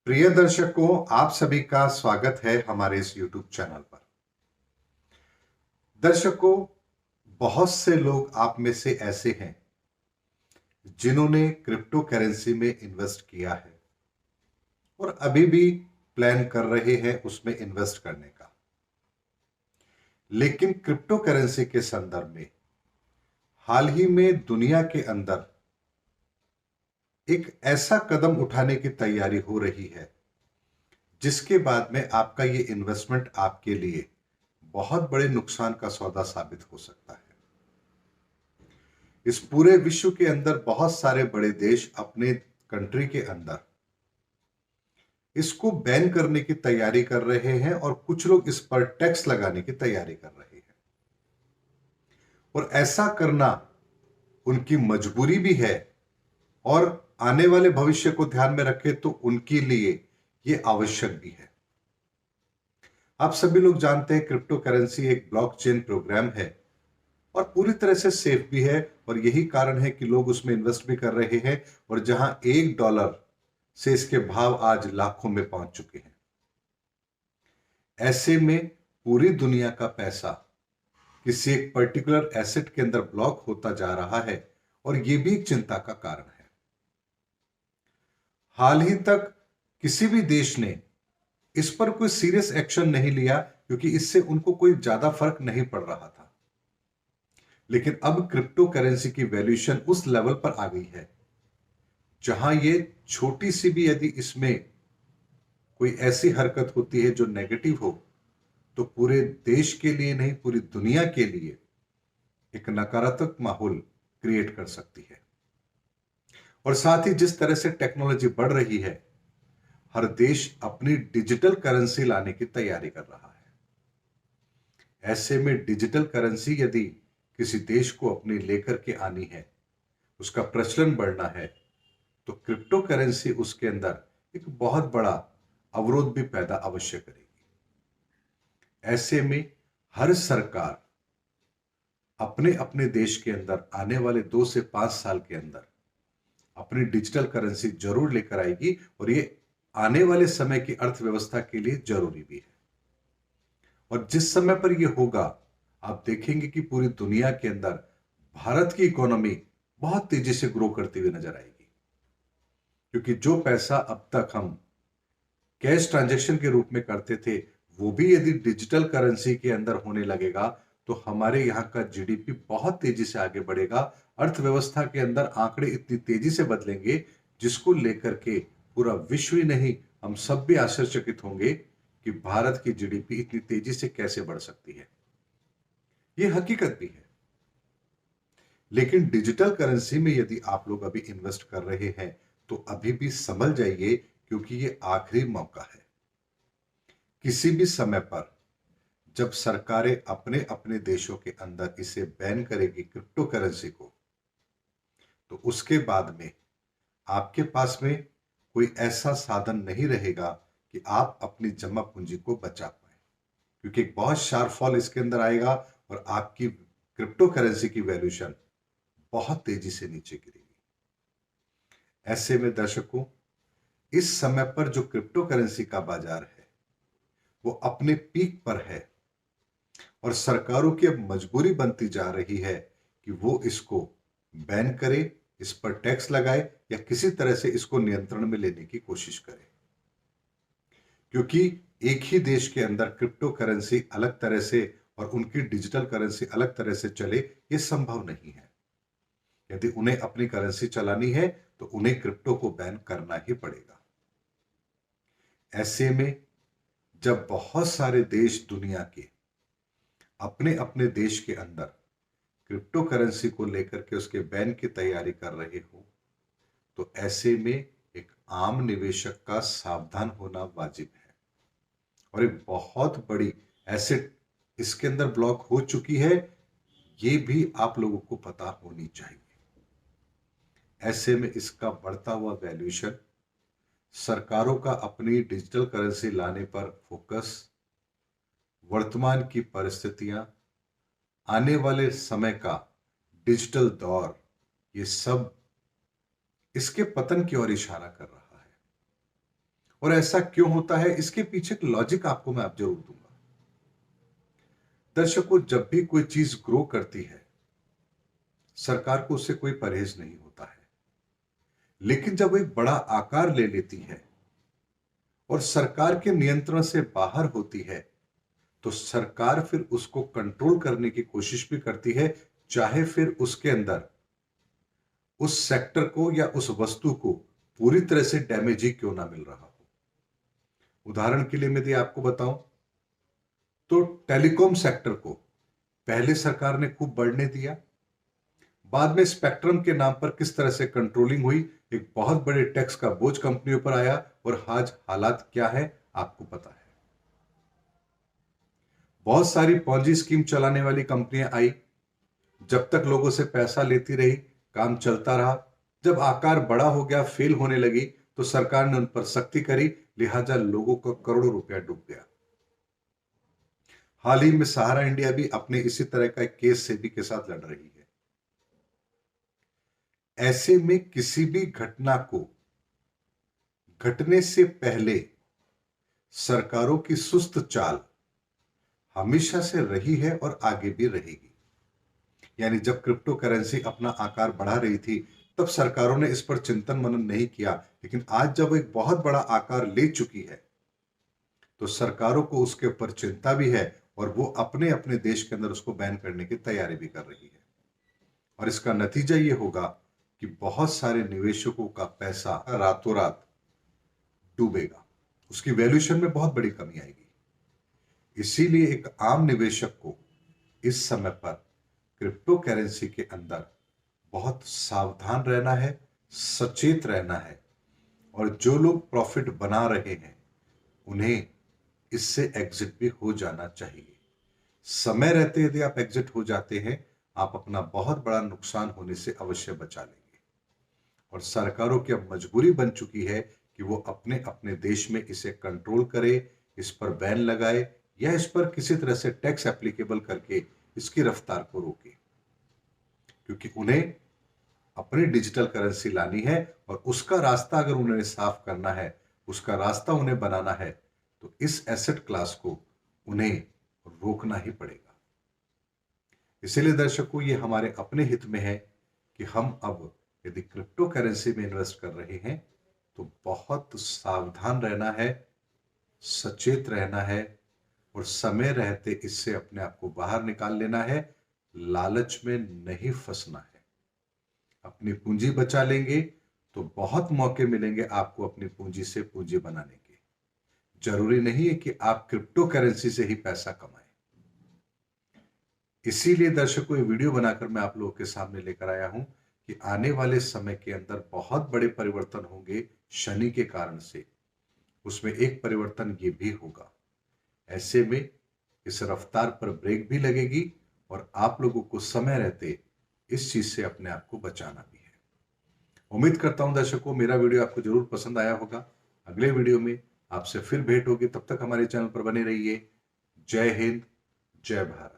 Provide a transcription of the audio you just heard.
प्रिय दर्शकों, आप सभी का स्वागत है हमारे इस YouTube चैनल पर। दर्शकों, बहुत से लोग आप में से ऐसे हैं जिन्होंने क्रिप्टो करेंसी में इन्वेस्ट किया है और अभी भी प्लान कर रहे हैं उसमें इन्वेस्ट करने का। लेकिन क्रिप्टो करेंसी के संदर्भ में हाल ही में दुनिया के अंदर एक ऐसा कदम उठाने की तैयारी हो रही है जिसके बाद में आपका ये इन्वेस्टमेंट आपके लिए बहुत बड़े नुकसान का सौदा साबित हो सकता है। इस पूरे विश्व के अंदर बहुत सारे बड़े देश अपने कंट्री के अंदर इसको बैन करने की तैयारी कर रहे हैं और कुछ लोग इस पर टैक्स लगाने की तैयारी कर रहे हैं। और ऐसा करना उनकी मजबूरी भी है और आने वाले भविष्य को ध्यान में रखें तो उनके लिए यह आवश्यक भी है। आप सभी लोग जानते हैं क्रिप्टो करेंसी एक ब्लॉकचेन प्रोग्राम है और पूरी तरह से सेफ भी है और यही कारण है कि लोग उसमें इन्वेस्ट भी कर रहे हैं और जहां $1 से इसके भाव आज लाखों में पहुंच चुके हैं। ऐसे में पूरी दुनिया का पैसा किसी एक पर्टिकुलर एसेट के अंदर ब्लॉक होता जा रहा है और यह भी एक चिंता का कारण है। हाल ही तक किसी भी देश ने इस पर कोई सीरियस एक्शन नहीं लिया क्योंकि इससे उनको कोई ज्यादा फर्क नहीं पड़ रहा था। लेकिन अब क्रिप्टो करेंसी की वैल्यूएशन उस लेवल पर आ गई है जहां ये छोटी सी भी यदि इसमें कोई ऐसी हरकत होती है जो नेगेटिव हो तो पूरे देश के लिए नहीं पूरी दुनिया के लिए एक नकारात्मक माहौल क्रिएट कर सकती है। और साथ ही जिस तरह से टेक्नोलॉजी बढ़ रही है, हर देश अपनी डिजिटल करेंसी लाने की तैयारी कर रहा है। ऐसे में डिजिटल करेंसी यदि किसी देश को अपनी लेकर के आनी है, उसका प्रचलन बढ़ना है, तो क्रिप्टो करेंसी उसके अंदर एक बहुत बड़ा अवरोध भी पैदा अवश्य करेगी। ऐसे में हर सरकार अपने अपने देश के अंदर आने वाले 2 से 5 साल के अंदर अपनी डिजिटल करेंसी जरूर लेकर आएगी और ये आने वाले समय की अर्थव्यवस्था के लिए जरूरी भी है। और जिस समय पर यह होगा, आप देखेंगे कि पूरी दुनिया के अंदर भारत की इकोनॉमी बहुत तेजी से ग्रो करती हुई नजर आएगी। क्योंकि जो पैसा अब तक हम कैश ट्रांजैक्शन के रूप में करते थे, वो भी यदि डिजिटल करेंसी के अंदर होने लगेगा तो हमारे यहाँ का जीडीपी बहुत तेजी से आगे बढ़ेगा। अर्थव्यवस्था के अंदर आंकड़े इतनी तेजी से बदलेंगे जिसको लेकर के पूरा विश्व ही नहीं, हम सब भी आश्चर्यचकित होंगे कि भारत की जीडीपी इतनी तेजी से कैसे बढ़ सकती है। यह हकीकत भी है। लेकिन डिजिटल करेंसी में यदि आप लोग अभी इन्वेस्ट कर रहे हैं तो अभी भी संभल जाइए, क्योंकि यह आखिरी मौका है। किसी भी समय पर जब सरकारें अपने अपने देशों के अंदर इसे बैन करेगी क्रिप्टो करेंसी को, तो उसके बाद में आपके पास में कोई ऐसा साधन नहीं रहेगा कि आप अपनी जमा पूंजी को बचा पाए, क्योंकि एक बहुत शार्प फॉल इसके अंदर आएगा और आपकी क्रिप्टो करेंसी की वैल्यूएशन बहुत तेजी से नीचे गिरेगी। ऐसे में दर्शकों, इस समय पर जो क्रिप्टो करेंसी का बाजार है वो अपने पीक पर है और सरकारों की अब मजबूरी बनती जा रही है कि वो इसको बैन करे, इस पर टैक्स लगाए या किसी तरह से इसको नियंत्रण में लेने की कोशिश करे। क्योंकि एक ही देश के अंदर क्रिप्टो करेंसी अलग तरह से और उनकी डिजिटल करेंसी अलग तरह से चले, ये संभव नहीं है। यदि उन्हें अपनी करेंसी चलानी है तो उन्हें क्रिप्टो को बैन करना ही पड़ेगा। ऐसे में जब बहुत सारे देश दुनिया के अपने अपने देश के अंदर क्रिप्टो करेंसी को लेकर के उसके बैन की तैयारी कर रहे हो, तो ऐसे में एक आम निवेशक का सावधान होना वाजिब है। और एक बहुत बड़ी एसेट इसके अंदर ब्लॉक हो चुकी है, ये भी आप लोगों को पता होनी चाहिए। ऐसे में इसका बढ़ता हुआ वैल्यूएशन, सरकारों का अपनी डिजिटल करेंसी लाने पर फोकस, वर्तमान की परिस्थितियां, आने वाले समय का डिजिटल दौर, ये सब इसके पतन की ओर इशारा कर रहा है। और ऐसा क्यों होता है, इसके पीछे एक लॉजिक आपको मैं आप जरूर दूंगा। दर्शकों, जब भी कोई चीज ग्रो करती है, सरकार को उससे कोई परहेज नहीं होता है। लेकिन जब वो एक बड़ा आकार ले लेती है और सरकार के नियंत्रण से बाहर होती है, तो सरकार फिर उसको कंट्रोल करने की कोशिश भी करती है, चाहे फिर उसके अंदर उस सेक्टर को या उस वस्तु को पूरी तरह से डैमेज ही क्यों ना मिल रहा हो। उदाहरण के लिए मैं यदि आपको बताऊं, तो टेलीकॉम सेक्टर को पहले सरकार ने खूब बढ़ने दिया, बाद में स्पेक्ट्रम के नाम पर किस तरह से कंट्रोलिंग हुई, एक बहुत बड़े टैक्स का बोझ कंपनियों पर आया, और आज हालात क्या है आपको पता है। बहुत सारी पॉन्जी स्कीम चलाने वाली कंपनियां आई, जब तक लोगों से पैसा लेती रही, काम चलता रहा। जब आकार बड़ा हो गया, फेल होने लगी, तो सरकार ने उन पर सख्ती करी, लिहाजा लोगों का करोड़ों रुपया डूब गया। हाल ही में सहारा इंडिया भी अपने इसी तरह का एक केस सेबी के साथ लड़ रही है। ऐसे में किसी भी घटना को घटने से पहले सरकारों की सुस्त चाल हमेशा से रही है और आगे भी रहेगी। यानी जब क्रिप्टो करेंसी अपना आकार बढ़ा रही थी, तब सरकारों ने इस पर चिंतन मनन नहीं किया, लेकिन आज जब एक बहुत बड़ा आकार ले चुकी है, तो सरकारों को उसके ऊपर चिंता भी है, और वो अपने अपने देश के अंदर उसको बैन करने की तैयारी भी कर रही है। और इसका नतीजा ये होगा कि बहुत सारे निवेशकों का पैसा रातों रात डूबेगा, उसकी वैल्यूएशन में बहुत बड़ी कमी आएगी। इसीलिए एक आम निवेशक को इस समय पर क्रिप्टो करेंसी के अंदर बहुत सावधान रहना है, सचेत रहना है, और जो लोग प्रॉफिट बना रहे हैं उन्हें इससे एग्जिट भी हो जाना चाहिए। समय रहते यदि आप एग्जिट हो जाते हैं, आप अपना बहुत बड़ा नुकसान होने से अवश्य बचा लेंगे। और सरकारों की अब मजबूरी बन चुकी है कि वो अपने अपने देश में इसे कंट्रोल करे, इस पर बैन लगाए, या इस पर किसी तरह से टैक्स एप्लीकेबल करके इसकी रफ्तार को रोके, क्योंकि उन्हें अपनी डिजिटल करेंसी लानी है, और उसका रास्ता अगर उन्हें साफ करना है, उसका रास्ता उन्हें बनाना है, तो इस एसेट क्लास को उन्हें रोकना ही पड़ेगा। इसीलिए दर्शकों, ये हमारे अपने हित में है कि हम अब यदि क्रिप्टो करेंसी में इन्वेस्ट कर रहे हैं, तो बहुत सावधान रहना है, सचेत रहना है, और समय रहते इससे अपने आप को बाहर निकाल लेना है। लालच में नहीं फंसना है। अपनी पूंजी बचा लेंगे तो बहुत मौके मिलेंगे आपको अपनी पूंजी से पूंजी बनाने के। जरूरी नहीं है कि आप क्रिप्टो करेंसी से ही पैसा कमाएं। इसीलिए दर्शकों, ये वीडियो बनाकर मैं आप लोगों के सामने लेकर आया हूं कि आने वाले समय के अंदर बहुत बड़े परिवर्तन होंगे शनि के कारण से। उसमें एक परिवर्तन ये भी होगा, ऐसे में इस रफ्तार पर ब्रेक भी लगेगी, और आप लोगों को समय रहते इस चीज से अपने आप को बचाना भी है। उम्मीद करता हूं दर्शकों, मेरा वीडियो आपको जरूर पसंद आया होगा। अगले वीडियो में आपसे फिर भेंट होगी, तब तक हमारे चैनल पर बने रहिए। जय हिंद, जय भारत।